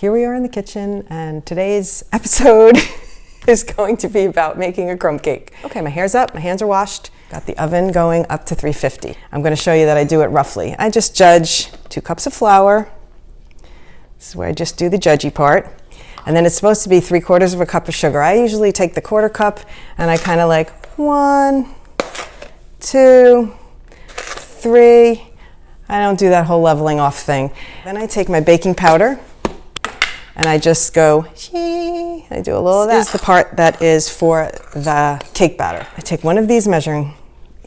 here we are in the kitchen, and today's episode is going to be about making a crumb cake. Okay, my hair's up, my hands are washed, got the oven going up to 350. I'm going to show you that I do it roughly. I just judge 2 cups of flour. This is where I just do the judgy part. And then it's supposed to be 3/4 of a cup of sugar. I usually take the 1/4 cup and I kind of like 1, 2, 3. I don't do that whole leveling off thing. Then I take my baking powder and I just go, I do a little of that. This is the part that is for the cake batter. I take one of these measuring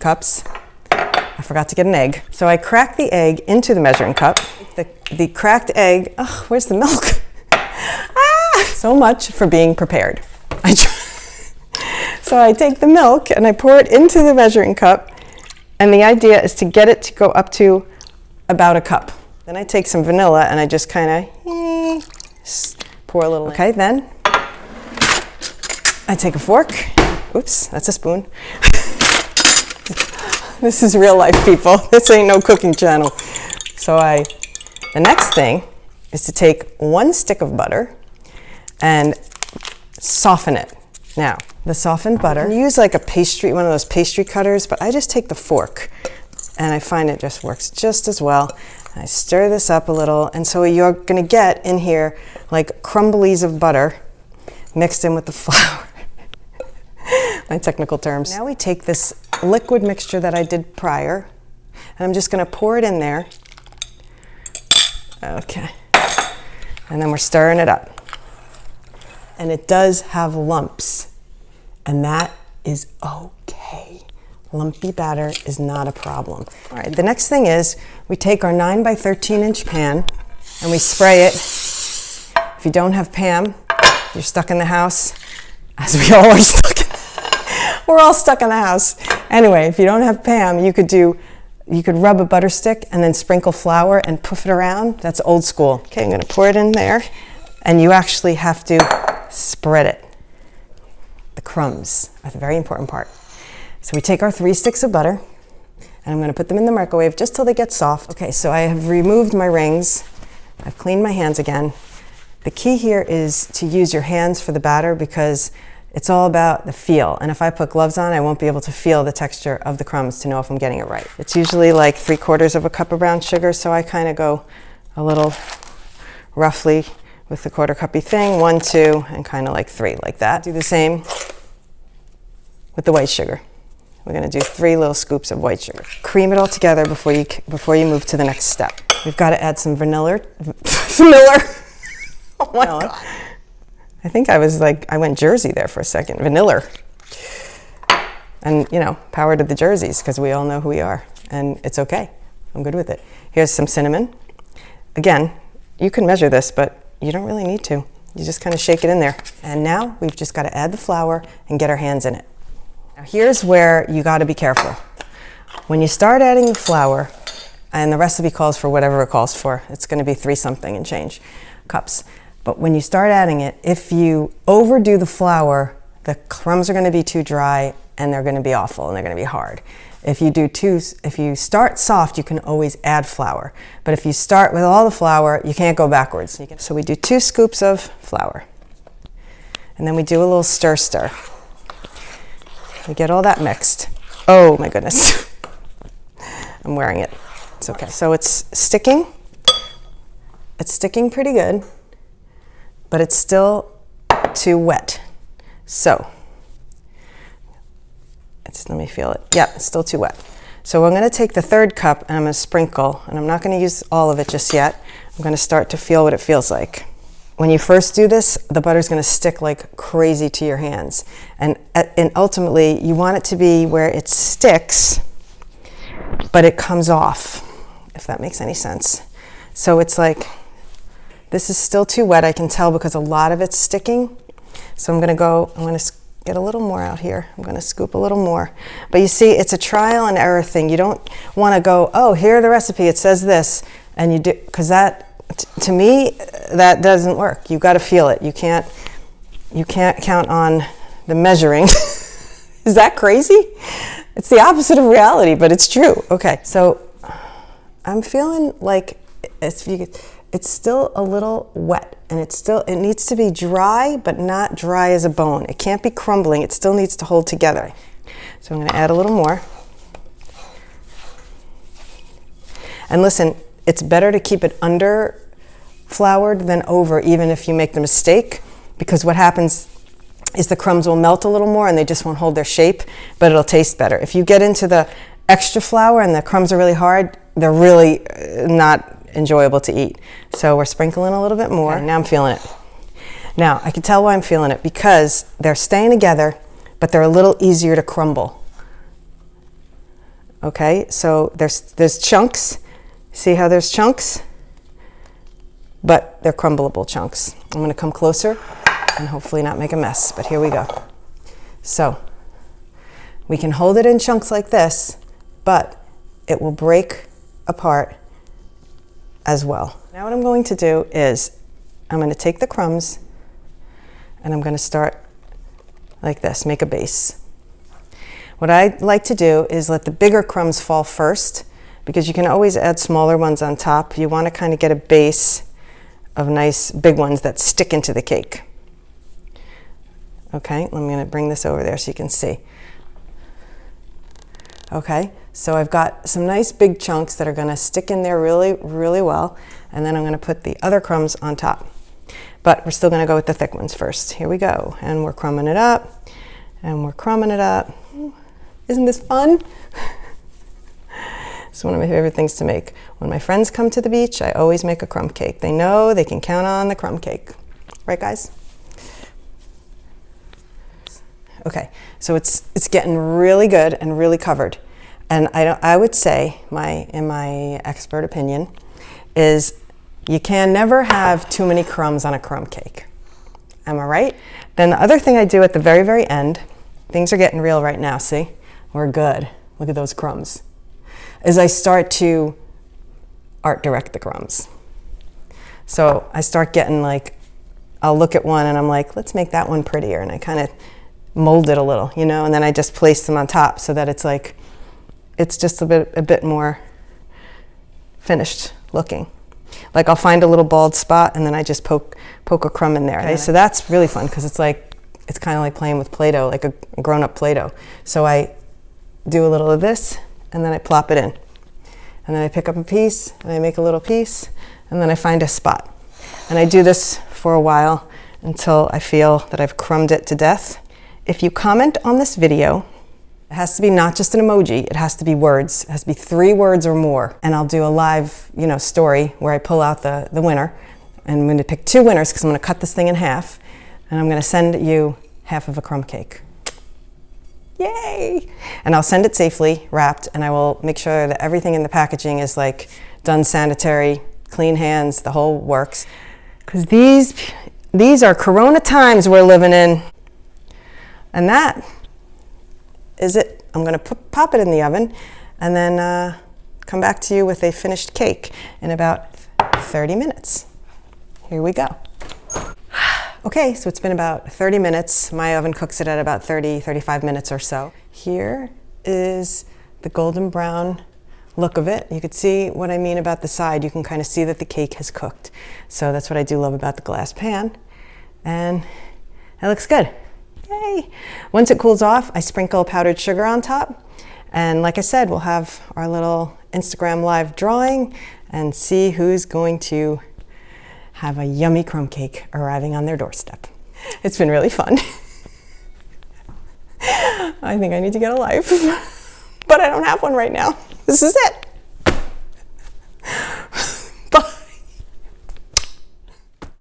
cups. I forgot to get an egg. So I crack the egg into the measuring cup. The cracked egg, oh, where's the milk? So much for being prepared. So I take the milk and I pour it into the measuring cup, and the idea is to get it to go up to about a cup. Then I take some vanilla and I just kind of pour a little in. Okay, then I take a fork. Oops, that's a spoon. This is real life, people. This ain't no cooking channel. So the next thing is to take 1 stick of butter and soften it. Now, the softened butter, you use like a pastry, one of those pastry cutters, but I just take the fork and I find it just works just as well. I stir this up a little, and so you're gonna get in here like crumblies of butter mixed in with the flour. My technical terms. Now we take this liquid mixture that I did prior, and I'm just gonna pour it in there. Okay, and then we're stirring it up. And it does have lumps, and that is okay. Lumpy batter is not a problem. All right, the next thing is we take our 9 by 13 inch pan and we spray it. If you don't have Pam, you're stuck in the house, as we all are stuck in. We're all stuck in the house. Anyway, if you don't have Pam, you could rub a butter stick and then sprinkle flour and puff it around. That's old school. Okay, I'm gonna pour it in there, and you actually have to spread it. The crumbs are the very important part. So we take our 3 sticks of butter, and I'm gonna put them in the microwave just till they get soft. Okay, so I have removed my rings. I've cleaned my hands again. The key here is to use your hands for the batter, because it's all about the feel. And if I put gloves on, I won't be able to feel the texture of the crumbs to know if I'm getting it right. It's usually like 3/4 of a cup of brown sugar, so I kind of go a little roughly with the 1/4 cuppy thing, 1, 2, and kind of like 3, like that. Do the same with the white sugar. We're gonna do 3 little scoops of white sugar. Cream it all together before you move to the next step. We've got to add some vanilla. Oh my God. I think I went Jersey there for a second. Vanilla. And power to the Jerseys, because we all know who we are. And it's okay. I'm good with it. Here's some cinnamon. Again, you can measure this, but you don't really need to. You just kind of shake it in there. And now we've just got to add the flour and get our hands in it. Now here's where you got to be careful. When you start adding the flour, and the recipe calls for whatever it calls for, it's going to be 3 something and change cups. But when you start adding it, if you overdo the flour, the crumbs are going to be too dry and they're going to be awful and they're going to be hard. If you start soft, you can always add flour. But if you start with all the flour, you can't go backwards. So we do 2 scoops of flour. And then we do a little stir. We get all that mixed. Oh my goodness. I'm wearing it. It's okay. So it's sticking. It's sticking pretty good, but it's still too wet. So let me feel it. Yeah, it's still too wet. So I'm gonna take the 3rd cup and I'm gonna sprinkle, and I'm not gonna use all of it just yet. I'm gonna start to feel what it feels like. When you first do this, the butter's gonna stick like crazy to your hands. And ultimately, you want it to be where it sticks, but it comes off, if that makes any sense. So it's like, this is still too wet, I can tell, because a lot of it's sticking. So I'm gonna get a little more out here. I'm gonna scoop a little more. But you see, it's a trial and error thing. You don't wanna go, oh, here the recipe, it says this, and you do, because that, to me, that doesn't work. You've gotta feel it. You can't count on the measuring. Is that crazy? It's the opposite of reality, but it's true. Okay, so I'm feeling like it's still a little wet. and it needs to be dry, but not dry as a bone. It can't be crumbling. It still needs to hold together. So I'm going to add a little more. And listen, it's better to keep it under floured than over, even if you make the mistake, because what happens is the crumbs will melt a little more and they just won't hold their shape, but it'll taste better. If you get into the extra flour and the crumbs are really hard, they're really not enjoyable to eat. So we're sprinkling a little bit more. Okay, now I'm feeling it. Now I can tell why I'm feeling it, because they're staying together, but they're a little easier to crumble. Okay, so there's chunks. See how there's chunks? But they're crumbleable chunks. I'm going to come closer and hopefully not make a mess, but here we go. So we can hold it in chunks like this, but it will break apart as well. Now what I'm going to do is I'm going to take the crumbs and I'm going to start like this, make a base. What I like to do is let the bigger crumbs fall first, because you can always add smaller ones on top. You want to kind of get a base of nice big ones that stick into the cake. Okay, I'm going to bring this over there so you can see. Okay, so I've got some nice big chunks that are going to stick in there really, really well, and then I'm going to put the other crumbs on top. But we're still going to go with the thick ones first. Here we go, and we're crumbing it up, and we're crumbing it up. Isn't this fun? It's one of my favorite things to make. When my friends come to the beach, I always make a crumb cake. They know they can count on the crumb cake. Right, guys? Okay, so it's getting really good and really covered. And I would say, in my expert opinion, is you can never have too many crumbs on a crumb cake. Am I right? Then the other thing I do at the very, very end, things are getting real right now, see? We're good. Look at those crumbs. Is I start to art direct the crumbs. So I start getting like, I'll look at one and I'm like, let's make that one prettier. And I kind of mold it a little, you know, and then I just place them on top so that it's like, it's just a bit more finished looking. Like I'll find a little bald spot and then I just poke a crumb in there. Okay, so that's really fun because it's kind of like playing with Play-Doh, like a grown-up Play-Doh. So I do a little of this and then I plop it in. And then I pick up a piece and I make a little piece and then I find a spot. And I do this for a while until I feel that I've crumbed it to death. If you comment on this video, it has to be not just an emoji, it has to be words. It has to be 3 words or more. And I'll do a live, story where I pull out the winner. And I'm going to pick 2 winners because I'm going to cut this thing in half. And I'm going to send you half of a crumb cake. Yay! And I'll send it safely, wrapped, and I will make sure that everything in the packaging is like done sanitary, clean hands, the whole works. Because these are Corona times we're living in. And that is it. I'm going to pop it in the oven and then come back to you with a finished cake in about 30 minutes. Here we go. Okay, so it's been about 30 minutes. My oven cooks it at about 35 minutes or so. Here is the golden brown look of it. You can see what I mean about the side. You can kind of see that the cake has cooked. So that's what I do love about the glass pan. And it looks good. Yay! Once it cools off, I sprinkle powdered sugar on top. And like I said, we'll have our little Instagram live drawing and see who's going to have a yummy crumb cake arriving on their doorstep. It's been really fun. I think I need to get a life, but I don't have one right now. This is it.